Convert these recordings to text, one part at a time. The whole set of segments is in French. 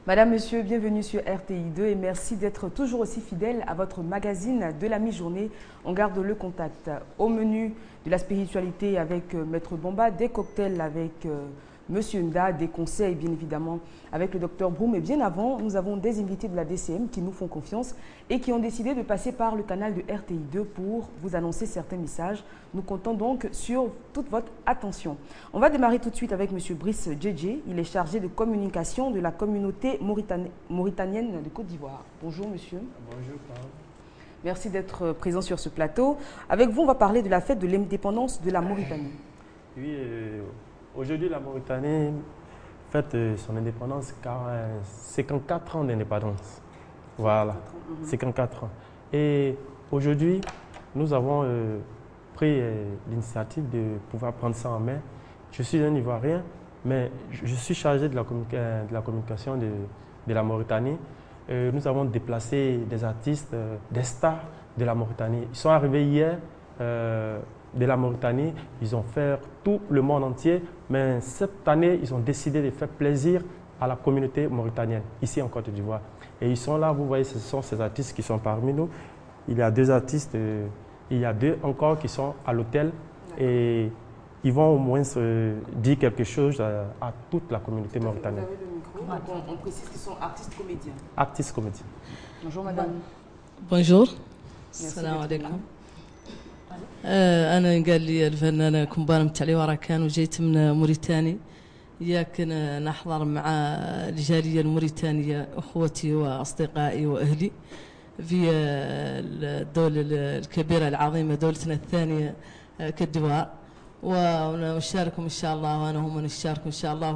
Madame, Monsieur, bienvenue sur RTI2 et merci d'être toujours aussi fidèle à votre magazine de la mi-journée. On garde le contact. Au menu de la spiritualité avec Maître Bomba, des cocktails avec Monsieur Nda, des conseils bien évidemment avec le docteur Broum. Et bien avant, nous avons des invités de la DCM qui nous font confiance et qui ont décidé de passer par le canal de RTI2 pour vous annoncer certains messages. Nous comptons donc sur toute votre attention. On va démarrer tout de suite avec Monsieur Brice Djedje. Il est chargé de communication de la communauté mauritanienne de Côte d'Ivoire. Bonjour monsieur. Bonjour Paul. Merci d'être présent sur ce plateau. Avec vous, on va parler de la fête de l'indépendance de la Mauritanie. Oui, aujourd'hui la Mauritanie fête son indépendance car 54 ans d'indépendance. Voilà, 54 ans. Et aujourd'hui, nous avons pris l'initiative de pouvoir prendre ça en main. Je suis un Ivoirien, mais je suis chargé de la communication de la Mauritanie. Nous avons déplacé des artistes, des stars de la Mauritanie. Ils sont arrivés hier de la Mauritanie, ils ont fait tout le monde entier, mais cette année, ils ont décidé de faire plaisir à la communauté mauritanienne, ici en Côte d'Ivoire. Et ils sont là, vous voyez, ce sont ces artistes qui sont parmi nous. Il y a deux artistes, il y a deux encore qui sont à l'hôtel et ils vont au moins dire quelque chose à toute la communauté mauritanienne. Vous avez le micro, donc on précise qu'ils sont artistes comédiens. Artistes comédiens. Bonjour madame. Bonjour. السلام عليكم. أنا قال لي الفنانة كومبانا متعلي ورا كان وجيت من موريتاني إياك نحضر مع الجالية الموريتانية أخوتي وأصدقائي وأهلي في الدولة الكبيرة العظيمة دولتنا الثانية كوت ديفوار ونشارككم إن شاء الله وأنا هم نشارك إن شاء الله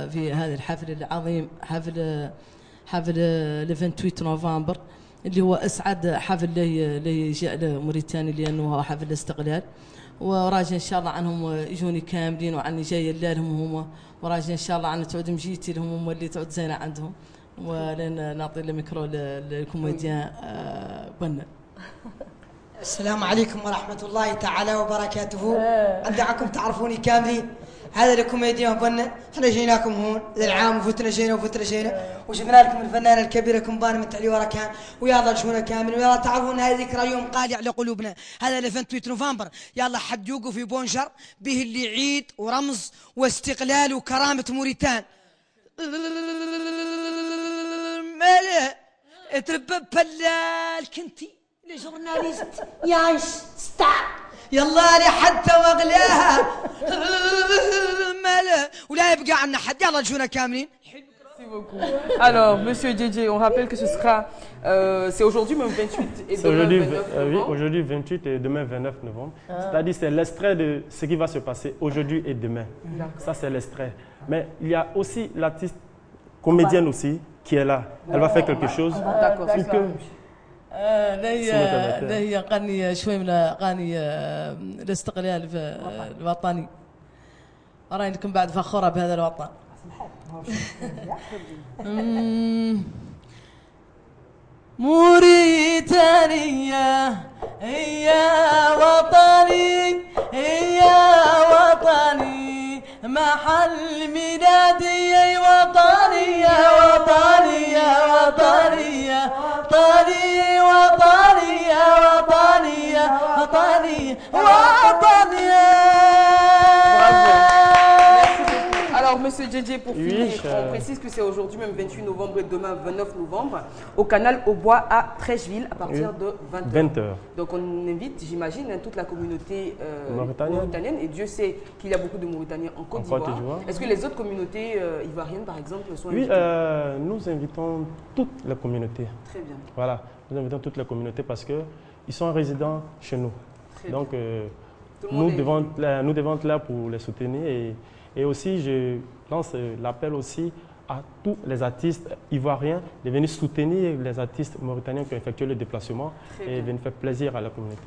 في هذا الحفل العظيم حفل 28 نوفمبر اللي هو أسعد حفل لجاء موريتاني لأنه هو حفل الاستقلال وراجع إن شاء الله عنهم يجوني كاملين وعني جاية لهم هم وراجع إن شاء الله عن تعود مجيتي لهم هم اللي تعود زينة عندهم ولين نعطي الميكرو للكوميديان بنا. السلام عليكم ورحمة الله تعالى وبركاته. أدعكم تعرفوني كاملين. هذا الكوميديان بنا احنا جيناكم هون للعام وفتنا جينا وشفنا لكم الفنانة الكبيرة كومبانا من تعلي ورا كان ويلا جونا كامل ويلا تعرفون هذه ذكرى يوم قالع لقلوبنا. هذا 28 نوفمبر يلا حد يوقف في بونشر به اللي عيد ورمز واستقلال وكرامة موريتان. ماله تربب بلال كنتي لجورناليست يايش ستار يلا لي حتى واغلاها ماله ولا يبقى عنا حد يلا جونا كاملين. Merci beaucoup. Alors, Monsieur Djedje, on rappelle que ce sera, c'est aujourd'hui même 28 et demain 29 novembre. Oui, aujourd'hui 28 et demain 29 novembre. C'est-à-dire c'est l'extrait de ce qui va se passer aujourd'hui et demain. Ça c'est l'extrait. Mais il y a aussi l'artiste comédienne aussi qui est là. Elle va faire quelque chose. D'accord. هي غني شوي من اغاني الاستقلال الوطني راني لكم بعد فخوره بهذا الوطن. موريتانيا هي وطني محل ميلادي وطني Alors, Monsieur Djedje, pour finir, on précise que c'est aujourd'hui, même 28 novembre et demain 29 novembre, au canal Au Bois à Trècheville à partir de 20h. Donc, on invite, j'imagine, toute la communauté mauritanienne. Et Dieu sait qu'il y a beaucoup de Mauritaniens en Côte d'Ivoire. Est-ce que les autres communautés ivoiriennes, par exemple, sont invitées? Oui, nous invitons toutes les communautés. Très bien. Voilà, nous invitons toutes les communautés parce qu'ils sont résidents chez nous. Donc, nous devons être là pour les soutenir. Et aussi, je lance l'appel aussi à tous les artistes ivoiriens de venir soutenir les artistes mauritaniens qui ont effectué le déplacement et venir faire plaisir à la communauté.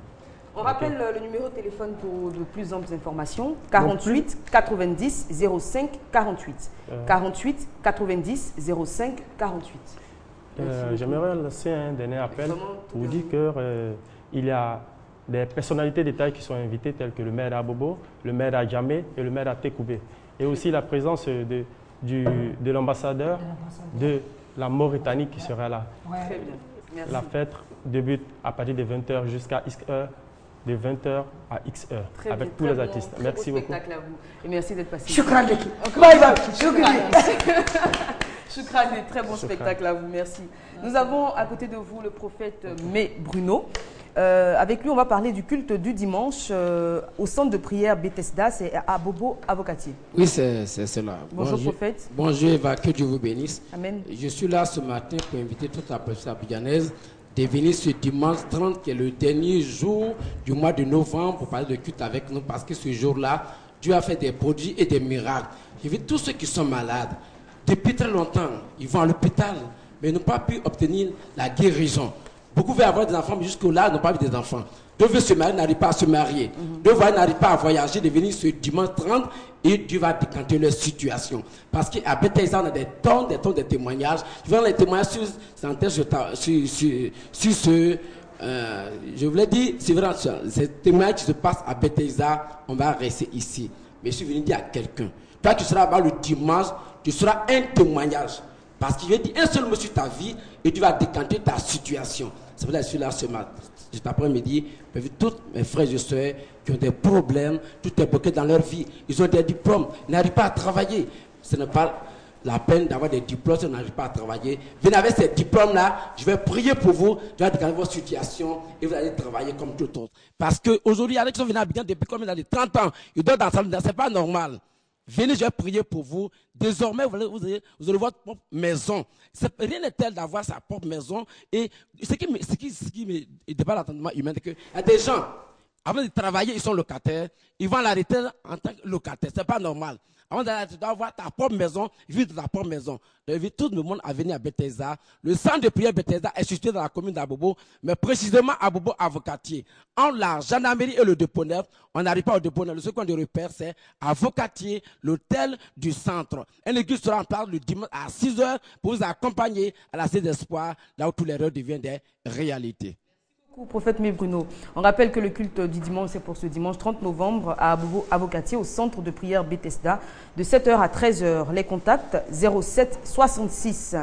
On rappelle le numéro de téléphone pour de plus amples informations. 48 90 05 48. 48 90 05 48. J'aimerais lancer un dernier appel pour dire qu'il y a des personnalités d'État qui sont invitées, telles que le maire d'Abobo, le maire d'Adjamé et le maire d'Atekoubé. Et aussi la présence de de l'ambassadeur de la Mauritanie qui sera là. Très bien. Merci. La fête débute à partir de 20h jusqu'à X heure, de 20h à X heure, Très avec bien, tous très les bon, artistes. très Merci beau beaucoup. spectacle à vous. Et merci d'être passé. Shukran leki. Encore Bye une bye. fois. Shukran. Shukran, et très bon spectacle à vous, merci. Nous avons à côté de vous le prophète May Bruno. Avec lui, on va parler du culte du dimanche au centre de prière Bethesda, c'est à Bobo Avocatier. Oui, c'est cela. Bonjour prophète. Bonjour Eva, que Dieu vous bénisse. Amen. Je suis là ce matin pour inviter toute la personne abidjanaise de venir ce dimanche 30, qui est le dernier jour du mois de novembre, pour parler de culte avec nous, parce que ce jour-là, Dieu a fait des prodiges et des miracles. J'invite tous ceux qui sont malades. Depuis très longtemps, ils vont à l'hôpital, mais n'ont pas pu obtenir la guérison. Beaucoup veulent avoir des enfants, mais jusque-là, n'ont pas eu des enfants. Deux veulent se marier, n'arrivent pas à se marier. Deux n'arrivent pas à voyager, de venir ce dimanche 30, et Dieu va décanter leur situation. Parce qu'à Bethesda, on a des tonnes de témoignages. Je vais dans les témoignages sur ce... je voulais dire, c'est vrai, ces témoignages qui se passent à Bethesda, on va rester ici. Mais je suis venu dire à quelqu'un, toi, tu seras là-bas le dimanche, tu seras un témoignage. Parce qu'il veut dire un seul mot sur ta vie et tu vas décanter ta situation. C'est pour ça que je suis là ce matin. Cet après-midi, j'ai vu tous mes frères et soeurs qui ont des problèmes, tout est bloqué dans leur vie. Ils ont des diplômes, ils n'arrivent pas à travailler. Ce n'est pas la peine d'avoir des diplômes si on n'arrive pas à travailler. Venez avec ces diplômes-là, je vais prier pour vous, je vais décanter votre situation et vous allez travailler comme tout autre. Parce qu'aujourd'hui, il y a des qui sont venus à Abidjan depuis combien d'années? 30 ans. Ils doivent dans ce n'est pas normal. Venez, je vais prier pour vous. Désormais, vous allez votre propre maison. Rien n'est tel d'avoir sa propre maison. Et ce qui me dépasse l'entendement humain, c'est qu'il y a des gens, avant de travailler, ils sont locataires. Ils vont à la retraite en tant que locataires. Ce n'est pas normal. Avant d'aller, tu dois avoir ta propre maison, vivre dans ta propre maison. J'invite tout le monde à venir à Bethesda. Le centre de prière Bethesda est situé dans la commune d'Abobo, mais précisément à Bobo Avocatier. En la gendarmerie et le dépôt neuf, on n'arrive pas au dépôt neuf. Le seul point de repère, c'est Avocatier, l'hôtel du centre. Un église sera en place le dimanche à 6h pour vous accompagner à la Cité d'Espoir, là où tous les rêves deviennent des réalités. Prophète May Bruno, on rappelle que le culte du dimanche, c'est pour ce dimanche 30 novembre à Bobo Avocatier, au centre de prière Bethesda, de 7h à 13h. Les contacts 07 66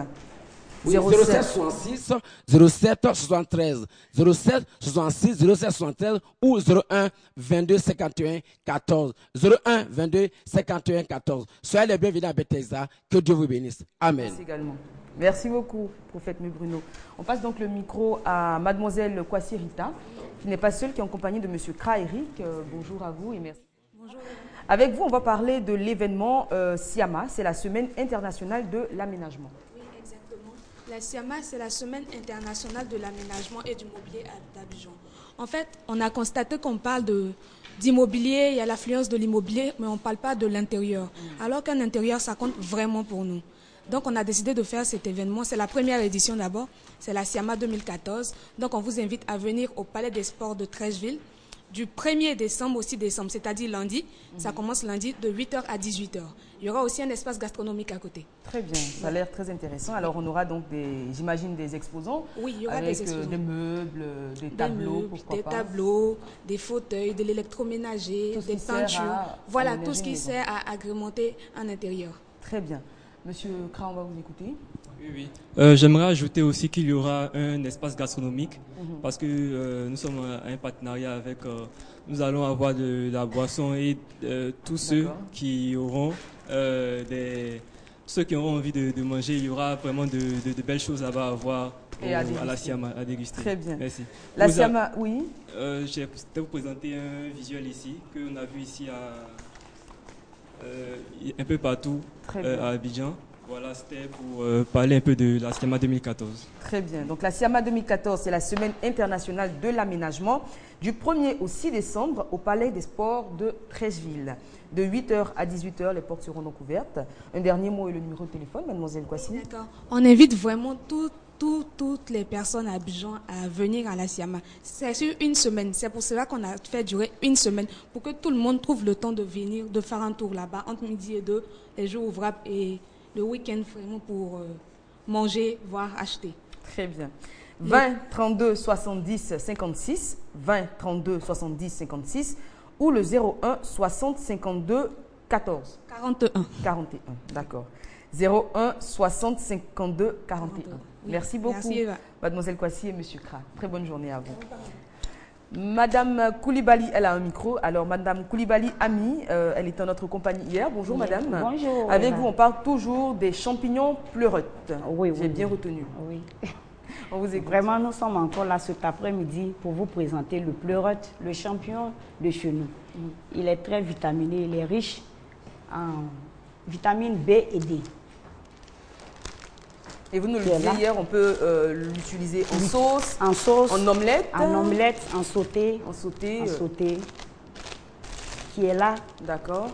oui, 07 66 07 73 07 66 07 73 ou 01 22 51 14 01 22 51 14. Soyez les bienvenus à Bethesda. Que Dieu vous bénisse. Amen. Merci également. Merci beaucoup, prophète May Bruno. On passe donc le micro à mademoiselle Kwasi Rita, qui n'est pas seule, qui est en compagnie de monsieur Kra Eric. Bonjour à vous et merci. Bonjour. Avec vous, on va parler de l'événement SIAMA, c'est la Semaine internationale de l'aménagement. Oui, exactement. La SIAMA, c'est la Semaine internationale de l'aménagement et du mobilier d'Abidjan. En fait, on a constaté qu'on parle d'immobilier, il y a l'affluence de l'immobilier, mais on ne parle pas de l'intérieur. Alors qu'un intérieur, ça compte vraiment pour nous. Donc, on a décidé de faire cet événement. C'est la première édition d'abord. C'est la SIAMA 2014. Donc, on vous invite à venir au Palais des Sports de Treichville du 1er décembre au 6 décembre, c'est-à-dire lundi. Ça commence lundi de 8h à 18h. Il y aura aussi un espace gastronomique à côté. Très bien, ça a l'air très intéressant. Alors, on aura donc, j'imagine, des exposants. Oui, il y aura avec des exposants. Des meubles, des tableaux, pourquoi des pas. tableaux, des fauteuils, de l'électroménager, des peintures. Voilà, tout ce qui sert à agrémenter un intérieur. Très bien. Monsieur Kra, on va vous écouter. Oui. J'aimerais ajouter aussi qu'il y aura un espace gastronomique parce que nous sommes à un partenariat avec, nous allons avoir de la boisson et tous ceux qui auront ceux qui auront envie de manger, il y aura vraiment de belles choses là-bas à voir à la SIAMA, à déguster. Très bien. Merci. La SIAMA, oui. J'ai vous présenter un visuel ici qu'on a vu ici un peu partout à Abidjan. Voilà, c'était pour parler un peu de la SIAMA 2014. Très bien. Donc la SIAMA 2014, c'est la Semaine internationale de l'aménagement du 1er au 6 décembre au Palais des Sports de Treichville. De 8h à 18h, les portes seront donc ouvertes. Un dernier mot et le numéro de téléphone, mademoiselle Kwasi. D'accord. On invite vraiment toutes les personnes à Abidjan à venir à la SIAMA. C'est sur une semaine. C'est pour cela qu'on a fait durer une semaine, pour que tout le monde trouve le temps de venir, de faire un tour là-bas, entre midi et 2, les jours ouvrables et le week-end vraiment pour manger, voire acheter. Très bien. 20 32 70 56, 20 32 70 56 ou le 01 60 52 14. 41. 41, d'accord. 01 60 52 41. Merci beaucoup, Merci, Eva. Mademoiselle Kwasi et Monsieur Kra. Très bonne journée à vous. Madame Koulibaly, elle a un micro. Alors, Madame Koulibaly Ami, elle était en notre compagnie hier. Bonjour, Madame. Bonjour. Avec vous, on parle toujours des champignons pleureutes. Oui, J'ai bien retenu. Oui. On vous écoute. Vraiment, nous sommes encore là cet après-midi pour vous présenter le pleurote, le champignon de chez nous. Il est très vitaminé, il est riche en vitamines B et D. Et vous nous le disiez hier, on peut l'utiliser en sauce, en omelette. En omelette, en sauté. En sauté. En sauté. Qui est là. D'accord.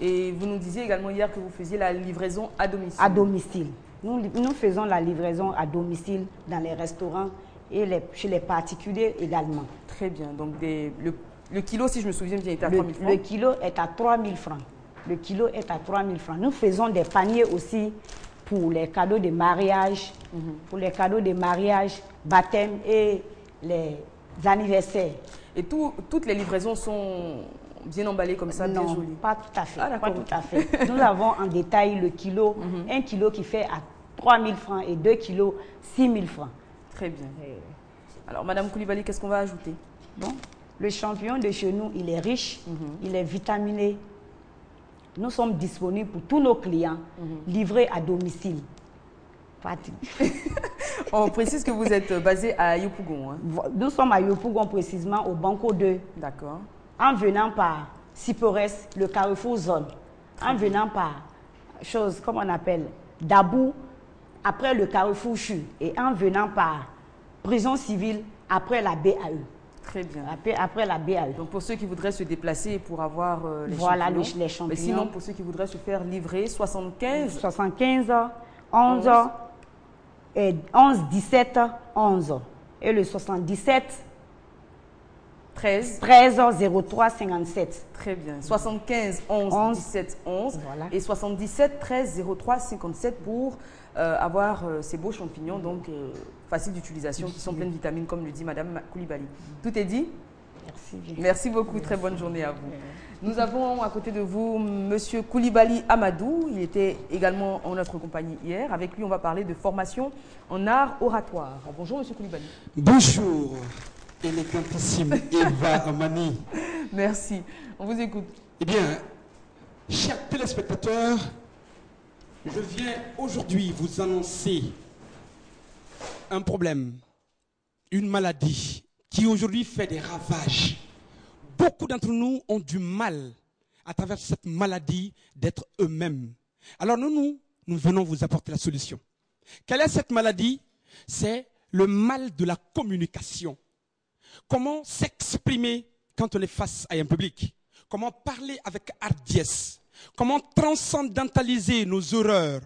Et vous nous disiez également hier que vous faisiez la livraison à domicile. À domicile. Nous faisons la livraison à domicile dans les restaurants et chez les particuliers également. Très bien. Donc le kilo, si je me souviens bien, est à 3 000 francs. Le kilo est à 3 000 francs. Le kilo est à 3 000 francs. Nous faisons des paniers aussi pour les cadeaux de mariage, pour les cadeaux de mariage, baptême et les anniversaires. Et toutes les livraisons sont bien emballées comme ça, bien jolies? Pas tout à fait. Ah, pas tout à fait. Nous avons en détail le kilo, 1 kilo qui fait à 3 000 francs et 2 kilos, 6 000 francs. Très bien. Alors, Madame Koulibaly, qu'est-ce qu'on va ajouter? Bon, le champignon de chez nous, il est riche, il est vitaminé. Nous sommes disponibles pour tous nos clients, livrés à domicile. On précise que vous êtes basé à Yopougon. Hein? Nous sommes à Yopougon, précisément au Banco 2. D'accord. En venant par Cyprès, le Carrefour Zone. En venant par, comme on appelle, Dabou, après le Carrefour Chu. Et en venant par Prison Civile, après la BAE. Très bien. Après la BAE. Donc pour ceux qui voudraient se déplacer pour avoir les voilà champignons. Les champignons. Mais sinon, pour ceux qui voudraient se faire livrer, 75 11 et 11 17 11. Et le 77 13 03 57. Très bien. 75 11 17 11 voilà. Et 77 13 03 57 pour avoir ces beaux champignons, donc faciles d'utilisation, qui sont pleins de vitamines, comme le dit Madame Koulibaly. Tout est dit? Merci. Merci beaucoup, très bonne journée à vous. Nous avons à côté de vous Monsieur Koulibaly Amadou, il était également en notre compagnie hier. Avec lui, on va parler de formation en art oratoire. Bonjour Monsieur Koulibaly. Bonjour, élégantissime Eva Amani. Merci, on vous écoute. Eh bien, chers téléspectateurs, je viens aujourd'hui vous annoncer un problème, une maladie qui aujourd'hui fait des ravages. Beaucoup d'entre nous ont du mal, à travers cette maladie, d'être eux-mêmes. Alors nous venons vous apporter la solution. Quelle est cette maladie? C'est le mal de la communication. Comment s'exprimer quand on est face à un public? Comment parler avec hardiesse? Comment transcendantaliser nos erreurs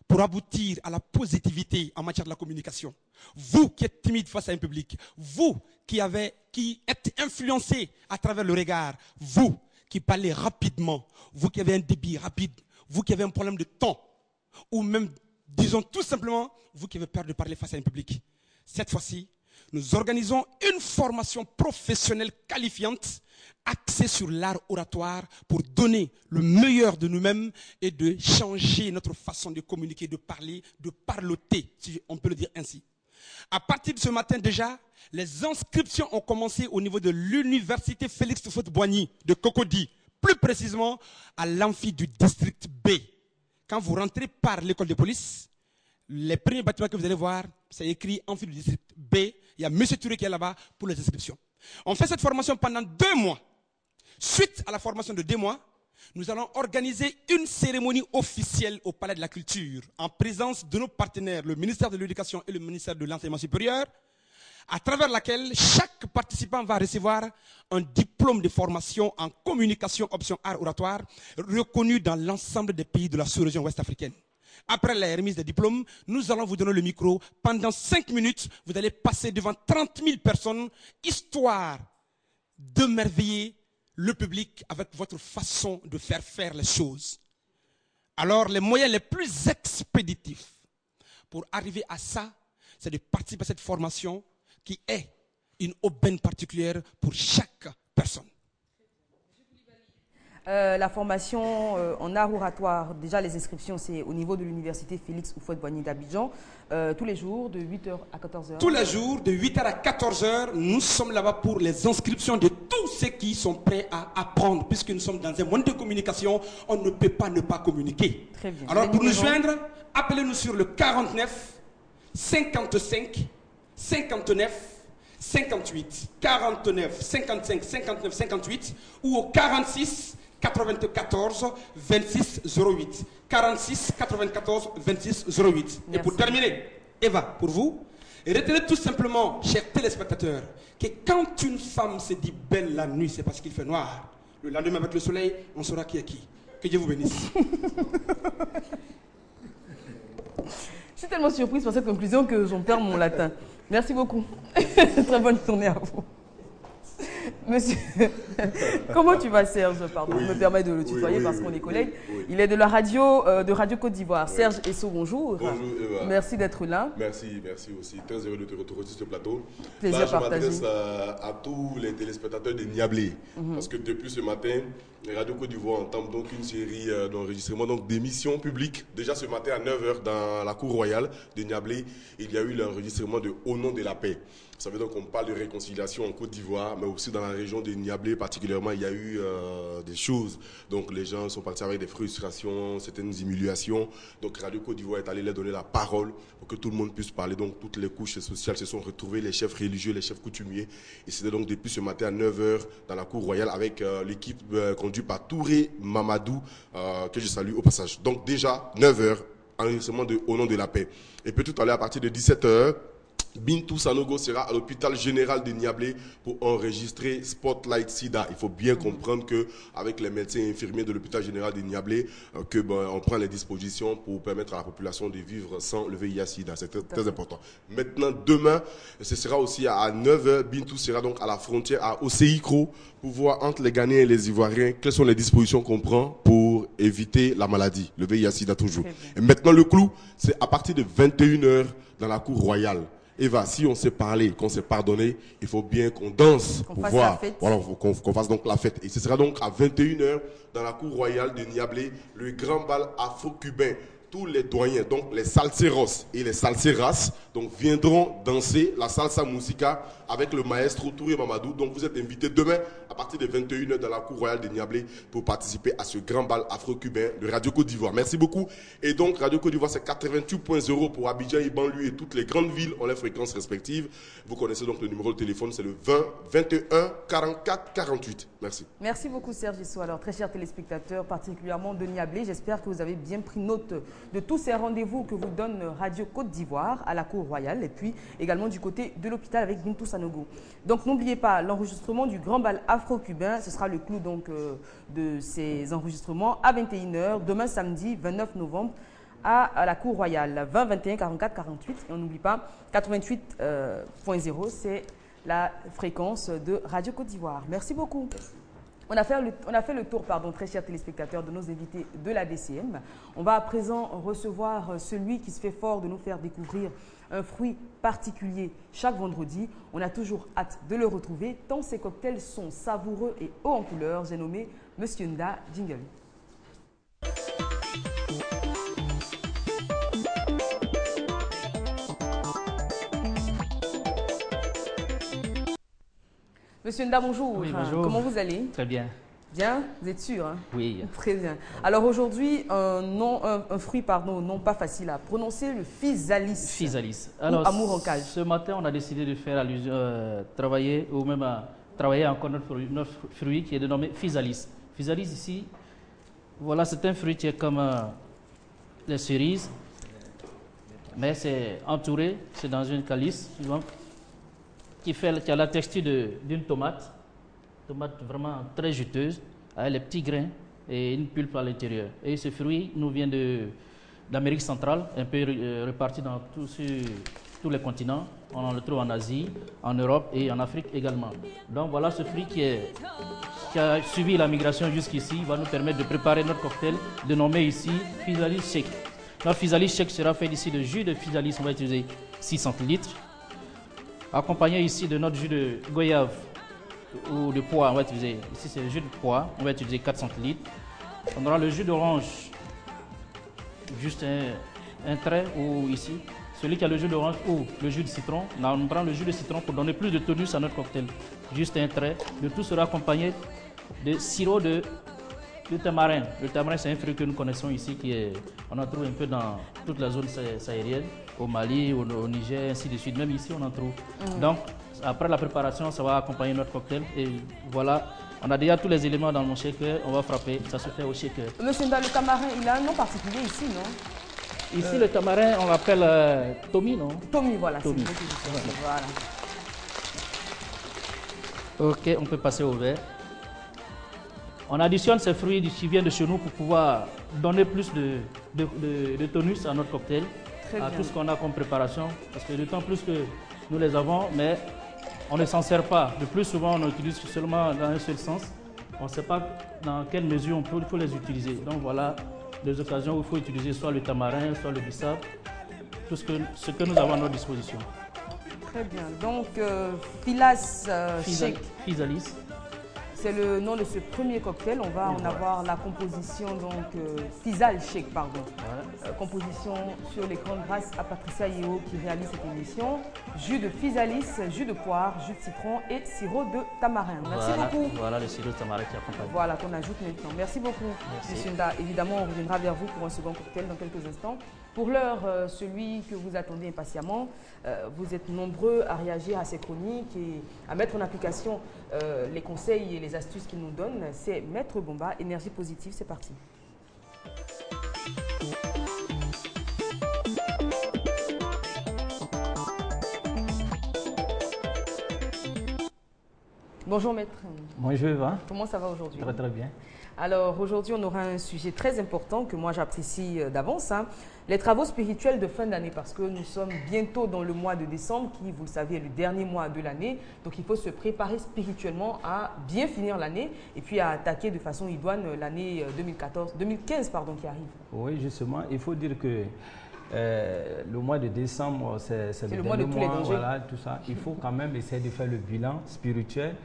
pour aboutir à la positivité en matière de la communication? Vous qui êtes timide face à un public, vous qui êtes influencé à travers le regard, vous qui parlez rapidement, vous qui avez un débit rapide, vous qui avez un problème de temps, ou même, disons tout simplement, vous qui avez peur de parler face à un public. Cette fois-ci, nous organisons une formation professionnelle qualifiante axée sur l'art oratoire pour donner le meilleur de nous-mêmes et de changer notre façon de communiquer, de parler, de parloter, si on peut le dire ainsi. À partir de ce matin déjà, les inscriptions ont commencé au niveau de l'université Félix Houphouët-Boigny de Cocody, plus précisément à l'amphi du district B. Quand vous rentrez par l'école de police, les premiers bâtiments que vous allez voir, c'est écrit amphi du district B. Il y a M. Touré qui est là-bas pour les inscriptions. On fait cette formation pendant 2 mois. Suite à la formation de 2 mois, nous allons organiser une cérémonie officielle au Palais de la Culture en présence de nos partenaires, le ministère de l'Éducation et le ministère de l'Enseignement supérieur, à travers laquelle chaque participant va recevoir un diplôme de formation en communication option art oratoire reconnu dans l'ensemble des pays de la sous-région ouest-africaine. Après la remise des diplômes, nous allons vous donner le micro. Pendant 5 minutes, vous allez passer devant 30 000 personnes, histoire d'émerveiller le public avec votre façon de faire les choses. Alors, les moyens les plus expéditifs pour arriver à ça, c'est de participer à cette formation qui est une aubaine particulière pour chaque personne. La formation en art oratoire, déjà les inscriptions, c'est au niveau de l'université Félix Houphouët-Boigny d'Abidjan, tous les jours de 8h à 14h. Tous les jours de 8h à 14h, nous sommes là-bas pour les inscriptions de tous ceux qui sont prêts à apprendre. Puisque nous sommes dans un monde de communication, on ne peut pas ne pas communiquer. Très bien. Alors pour nous joindre, appelez-nous sur le 49 55 59 58 49 55 59 58 ou au 46 94 26 08 46 94 26 08. Merci. Et pour terminer, Eva, pour vous, retenez tout simplement, chers téléspectateurs, que quand une femme se dit belle la nuit, c'est parce qu'il fait noir. Le lendemain avec le soleil, on saura qui est qui. Que Dieu vous bénisse. Je suis tellement surprise par cette conclusion que j'en perds mon latin. Merci beaucoup. Très bonne journée à vous. Monsieur, comment tu vas, Serge? Pardon, je me permets de le tutoyer parce qu'on est collègues. Il est de la radio, Côte d'Ivoire. Serge Esso, bonjour. Bonjour, Eva. Merci d'être là. Merci aussi. Très heureux de te retrouver sur ce plateau. Plaisir là, je partagé. m'adresse à tous les téléspectateurs de Niablé. Parce que depuis ce matin, Radio Côte d'Ivoire entame donc une série d'enregistrements, donc d'émissions publiques. Déjà ce matin à 9h dans la cour royale de Niablé, il y a eu l'enregistrement de Au nom de la paix. Ça veut dire qu'on parle de réconciliation en Côte d'Ivoire, mais aussi dans la région de Niablé particulièrement, il y a eu des choses. Donc les gens sont partis avec des frustrations, certaines humiliations. Donc Radio Côte d'Ivoire est allé leur donner la parole pour que tout le monde puisse parler. Donc toutes les couches sociales se sont retrouvées, les chefs religieux, les chefs coutumiers. Et c'était donc depuis ce matin à 9h dans la cour royale avec l'équipe conduite par Touré Mamadou, que je salue au passage. Donc déjà 9h, enregistrement de Au nom de la paix. Et puis tout à l'heure à partir de 17h, Bintou Sanogo sera à l'hôpital général de Niablé pour enregistrer Spotlight Sida. Il faut bien comprendre que avec les médecins et infirmiers de l'hôpital général de Niablé, on prend les dispositions pour permettre à la population de vivre sans le VIH-Sida. C'est très important. Maintenant, demain, ce sera aussi à 9h. Bintou sera donc à la frontière à Océicro pour voir entre les Ghanéens et les Ivoiriens quelles sont les dispositions qu'on prend pour éviter la maladie, le VIH-Sida toujours. Et maintenant, le clou, c'est à partir de 21h dans la cour royale. Eva, si on s'est parlé, qu'on s'est pardonné, il faut bien qu'on danse pour voir. Voilà, qu'on fasse donc la fête. Et ce sera donc à 21h dans la cour royale de Niablé, le grand bal afro-cubain. Tous les doyens, donc les salseros et les salseras, donc viendront danser la salsa musica avec le maestro Touré Mamadou. Donc vous êtes invités demain à partir de 21h dans la cour royale de Niablé pour participer à ce grand bal afro-cubain de Radio Côte d'Ivoire. Merci beaucoup. Et donc Radio Côte d'Ivoire, c'est 88.0 pour Abidjan et banlieue et toutes les grandes villes ont les fréquences respectives. Vous connaissez donc le numéro de téléphone, c'est le 20 21 44 48. Merci. Merci beaucoup Serge Esso. Alors très chers téléspectateurs, particulièrement de Niablé, j'espère que vous avez bien pris note de tous ces rendez-vous que vous donne Radio Côte d'Ivoire à la cour royale et puis également du côté de l'hôpital avec Bintou Sanogo. Donc n'oubliez pas l'enregistrement du grand bal afro-cubain, ce sera le clou donc de ces enregistrements à 21h demain samedi 29 novembre à la cour royale 20 21 44 48 et on n'oublie pas 88.0 c'est la fréquence de Radio Côte d'Ivoire. Merci beaucoup. On a fait le tour, très chers téléspectateurs, de nos invités de la DCM. On va à présent recevoir celui qui se fait fort de nous faire découvrir un fruit particulier chaque vendredi. On a toujours hâte de le retrouver, tant ces cocktails sont savoureux et hauts en couleur. J'ai nommé Monsieur Nda Jingle. Monsieur Nda, bonjour. Oui, bonjour. Comment vous allez? Très bien. Bien, vous êtes sûr, hein? Oui. Très bien. Alors aujourd'hui, un fruit, non pas facile à prononcer, le physalis. Physalis. Alors, amour en cage. Ce matin, on a décidé de faire allusion, travailler encore notre fruit qui est dénommé physalis. Physalis ici, voilà, c'est un fruit qui est comme les cerises, mais c'est entouré, c'est dans une calice, qui a la texture d'une tomate vraiment très juteuse, avec les petits grains et une pulpe à l'intérieur. Et ce fruit nous vient d'Amérique centrale, un peu réparti dans tous les continents. On le trouve en Asie, en Europe et en Afrique également. Donc voilà ce fruit qui a suivi la migration jusqu'ici, va nous permettre de préparer notre cocktail, dénommé ici Physalis Shake. Notre Physalis Shake sera fait ici de jus de physalis, on va utiliser 6 centilitres. Accompagné ici de notre jus de goyave ou de pois, on va utiliser, ici c'est le jus de pois, on va utiliser 4 centilitres. On aura le jus d'orange, juste un trait, ou ici, celui qui a le jus d'orange ou le jus de citron. On prend le jus de citron pour donner plus de tonus à notre cocktail. Juste un trait. Le tout sera accompagné de sirop de tamarin. Le tamarin, c'est un fruit que nous connaissons ici, on en trouve un peu dans toute la zone saharienne, au Mali, au Niger, ainsi de suite. Même ici, on en trouve. Donc, après la préparation, ça va accompagner notre cocktail. Et voilà, on a déjà tous les éléments dans mon shaker. On va frapper, ça se fait au shaker. Monsieur Nda, le tamarin, il a un nom particulier ici, non? Ici, le tamarin, on l'appelle Tommy, non? Tommy, voilà. Tommy. Voilà. Ok, on peut passer au verre. On additionne ces fruits qui viennent de chez nous pour pouvoir donner plus de tonus à notre cocktail, à tout ce qu'on a comme préparation. Parce que d'autant plus que nous les avons, mais on ne s'en sert pas. Le plus souvent, on utilise seulement dans un seul sens. On ne sait pas dans quelle mesure il faut les utiliser. Donc voilà des occasions où il faut utiliser soit le tamarin, soit le bissap, tout ce que nous avons à notre disposition. Très bien. Donc, Filas Shake. Physalis. C'est le nom de ce premier cocktail. On va en avoir la composition, donc Fisal Shake, pardon. Composition sur l'écran grâce à Patricia Yeo qui réalise cette émission. Jus de Physalis, jus de poire, jus de citron et sirop de tamarin. Merci beaucoup. Voilà le sirop de tamarin qui accompagne. Voilà, qu'on ajoute maintenant. Merci beaucoup, Monsieur Nda. Évidemment, on reviendra vers vous pour un second cocktail dans quelques instants. Pour l'heure, celui que vous attendez impatiemment, vous êtes nombreux à réagir à ces chroniques et à mettre en application les conseils et les astuces qu'il nous donne. C'est Maître Bomba, énergie positive, c'est parti. Bonjour Maître. Bonjour Eva. Comment ça va aujourd'hui? Très très bien. Alors aujourd'hui, on aura un sujet très important que moi j'apprécie d'avance, les travaux spirituels de fin d'année, parce que nous sommes bientôt dans le mois de décembre qui, vous le savez, est le dernier mois de l'année. Donc il faut se préparer spirituellement à bien finir l'année et puis à attaquer de façon idoine l'année 2015 qui arrive. Oui, justement, il faut dire que le mois de décembre, c'est le mois de tous les dangers. Voilà, tout ça. Il faut quand même essayer de faire le bilan spirituel.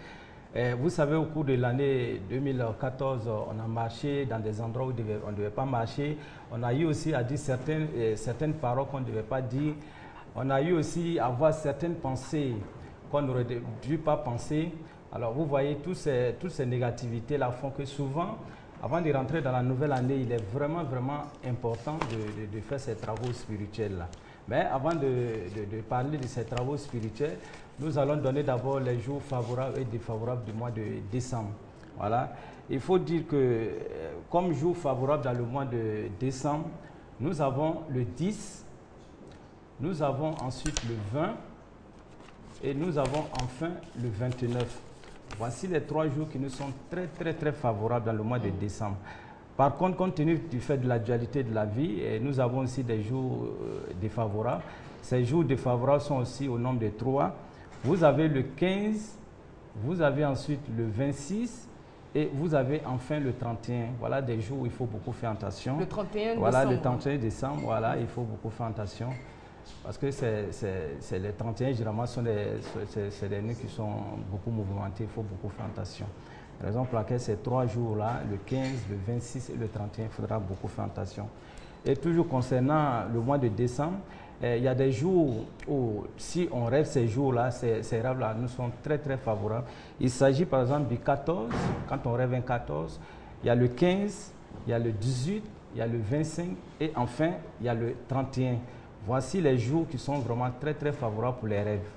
Vous savez, au cours de l'année 2014, on a marché dans des endroits où on ne devait pas marcher. On a eu aussi à dire certaines paroles qu'on ne devait pas dire. On a eu aussi à avoir certaines pensées qu'on n'aurait dû pas penser. Alors vous voyez, toutes ces négativités-là font que souvent, avant de rentrer dans la nouvelle année, il est vraiment, vraiment important de faire ces travaux spirituels-là. Mais avant de parler de ces travaux spirituels, nous allons donner d'abord les jours favorables et défavorables du mois de décembre. Voilà. Il faut dire que comme jour favorable dans le mois de décembre, nous avons le 10, nous avons ensuite le 20 et nous avons enfin le 29. Voici les 3 jours qui nous sont très, très, très favorables dans le mois de décembre. Par contre, compte tenu du fait de la dualité de la vie, nous avons aussi des jours défavorables. Ces jours défavorables sont aussi au nombre de 3. Vous avez le 15, vous avez ensuite le 26 et vous avez enfin le 31. Voilà des jours où il faut beaucoup faire attention. Le 31 décembre. Voilà, le 31 décembre, voilà, il faut beaucoup faire attention. Parce que c'est les 31, généralement, c'est des nuits qui sont beaucoup mouvementées, il faut beaucoup faire attention. La raison pour laquelle ces 3 jours-là, le 15, le 26 et le 31, il faudra beaucoup faire attention. Et toujours concernant le mois de décembre, il y a des jours où, si on rêve ces jours-là, ces rêves-là nous sont très très favorables. Il s'agit par exemple du 14, quand on rêve un 14, il y a le 15, il y a le 18, il y a le 25 et enfin il y a le 31. Voici les jours qui sont vraiment très très favorables pour les rêves.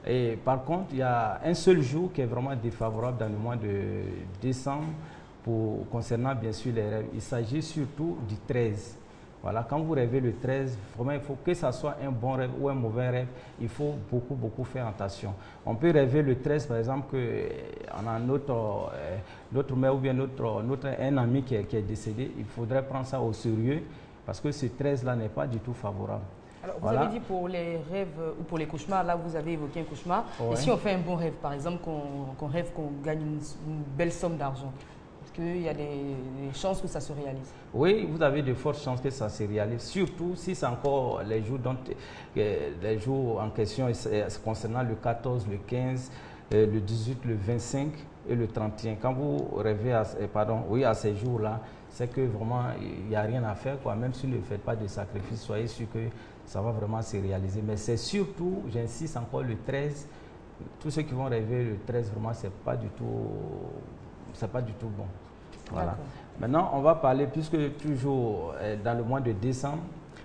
Et par contre, il y a un seul jour qui est vraiment défavorable dans le mois de décembre concernant bien sûr les rêves. Il s'agit surtout du 13. Voilà, quand vous rêvez le 13, vraiment, il faut que ça soit un bon rêve ou un mauvais rêve, il faut beaucoup, beaucoup faire attention. On peut rêver le 13, par exemple, qu'on a notre mère ou bien un ami qui est décédé, il faudrait prendre ça au sérieux parce que ce 13-là n'est pas du tout favorable. Alors, vous avez dit pour les rêves ou pour les cauchemars, là vous avez évoqué un cauchemar. Ouais. Et si on fait un bon rêve, par exemple, qu'on rêve qu'on gagne une belle somme d'argent, qu'il y a des chances que ça se réalise? Oui, vous avez de fortes chances que ça se réalise, surtout si c'est encore les jours en question concernant le 14, le 15, le 18, le 25 et le 31. Quand vous rêvez à ces jours-là, c'est que vraiment, il n'y a rien à faire, quoi. Même si vous ne faites pas de sacrifice, soyez sûr que ça va vraiment se réaliser. Mais c'est surtout, j'insiste encore, le 13, tous ceux qui vont rêver le 13, vraiment, c'est pas du tout bon. Voilà. Maintenant, on va parler, puisque toujours dans le mois de décembre,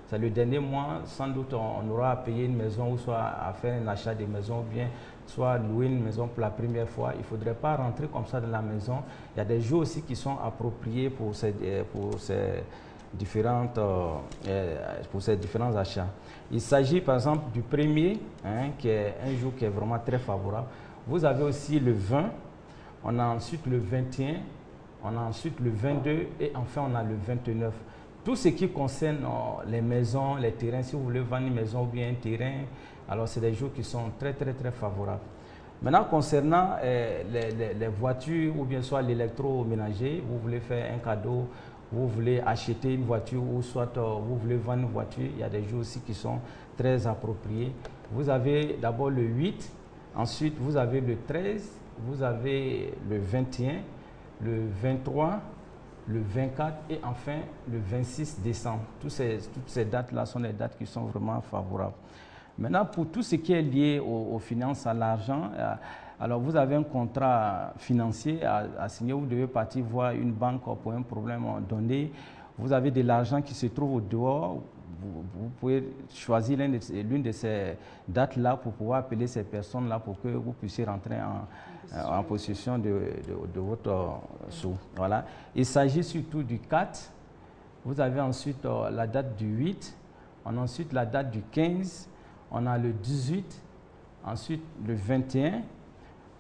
c'est le dernier mois, sans doute on aura à payer une maison ou soit à faire un achat de maison ou bien soit louer une maison pour la première fois. Il ne faudrait pas rentrer comme ça dans la maison. Il y a des jours aussi qui sont appropriés pour ces différents achats. Il s'agit par exemple du premier, qui est un jour qui est vraiment très favorable. Vous avez aussi le 20, on a ensuite le 21, on a ensuite le 22 et enfin on a le 29. Tout ce qui concerne les maisons, les terrains, si vous voulez vendre une maison ou bien un terrain, alors c'est des jours qui sont très favorables. Maintenant, concernant les voitures ou bien soit l'électroménager, vous voulez faire un cadeau, vous voulez acheter une voiture ou soit vous voulez vendre une voiture, il y a des jours aussi qui sont très appropriés. Vous avez d'abord le 8, ensuite vous avez le 13, vous avez le 21, le 23, le 24 et enfin le 26 décembre. Toutes ces dates-là sont des dates qui sont vraiment favorables. Maintenant, pour tout ce qui est lié aux finances, à l'argent, alors vous avez un contrat financier à signer, vous devez partir voir une banque pour un problème donné. Vous avez de l'argent qui se trouve au dehors, vous pouvez choisir l'une de ces dates-là pour pouvoir appeler ces personnes-là pour que vous puissiez rentrer en possession de votre sous. Voilà. Il s'agit surtout du 4. Vous avez ensuite la date du 8. On a ensuite la date du 15. On a le 18. Ensuite le 21.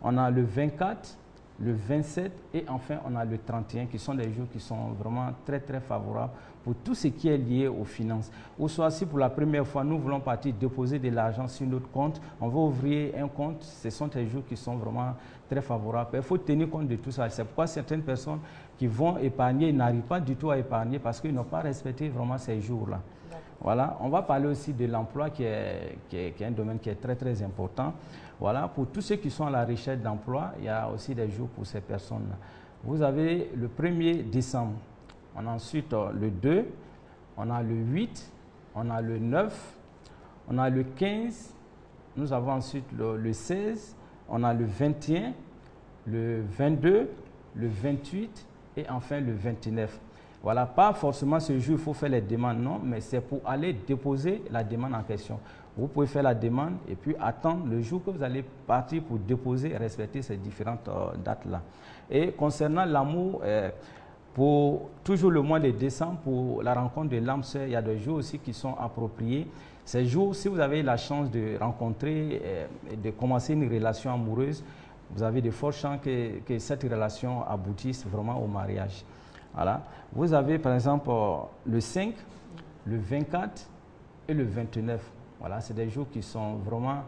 On a le 24. Le 27 et enfin on a le 31 qui sont des jours qui sont vraiment très favorables pour tout ce qui est lié aux finances. Ou soit si pour la première fois nous voulons partir déposer de l'argent sur notre compte, on va ouvrir un compte, ce sont des jours qui sont vraiment très favorables. Il faut tenir compte de tout ça. C'est pourquoi certaines personnes qui vont épargner n'arrivent pas du tout à épargner parce qu'ils n'ont pas respecté vraiment ces jours-là. Voilà, on va parler aussi de l'emploi qui est un domaine qui est très important. Voilà, pour tous ceux qui sont à la recherche d'emploi, il y a aussi des jours pour ces personnes-là. Vous avez le 1er décembre, on a ensuite le 2, on a le 8, on a le 9, on a le 15, nous avons ensuite le 16, on a le 21, le 22, le 28 et enfin le 29. Voilà, pas forcément ce jour il faut faire les demandes, non, mais c'est pour aller déposer la demande en question. Vous pouvez faire la demande et puis attendre le jour que vous allez partir pour déposer et respecter ces différentes dates-là. Et concernant l'amour, pour toujours le mois de décembre, pour la rencontre de l'âme sœur, il y a des jours aussi qui sont appropriés. Ces jours, si vous avez la chance de rencontrer et de commencer une relation amoureuse, vous avez de fortes chances que cette relation aboutisse vraiment au mariage. Voilà. Vous avez par exemple le 5, le 24 et le 29. Voilà, c'est des jours qui sont vraiment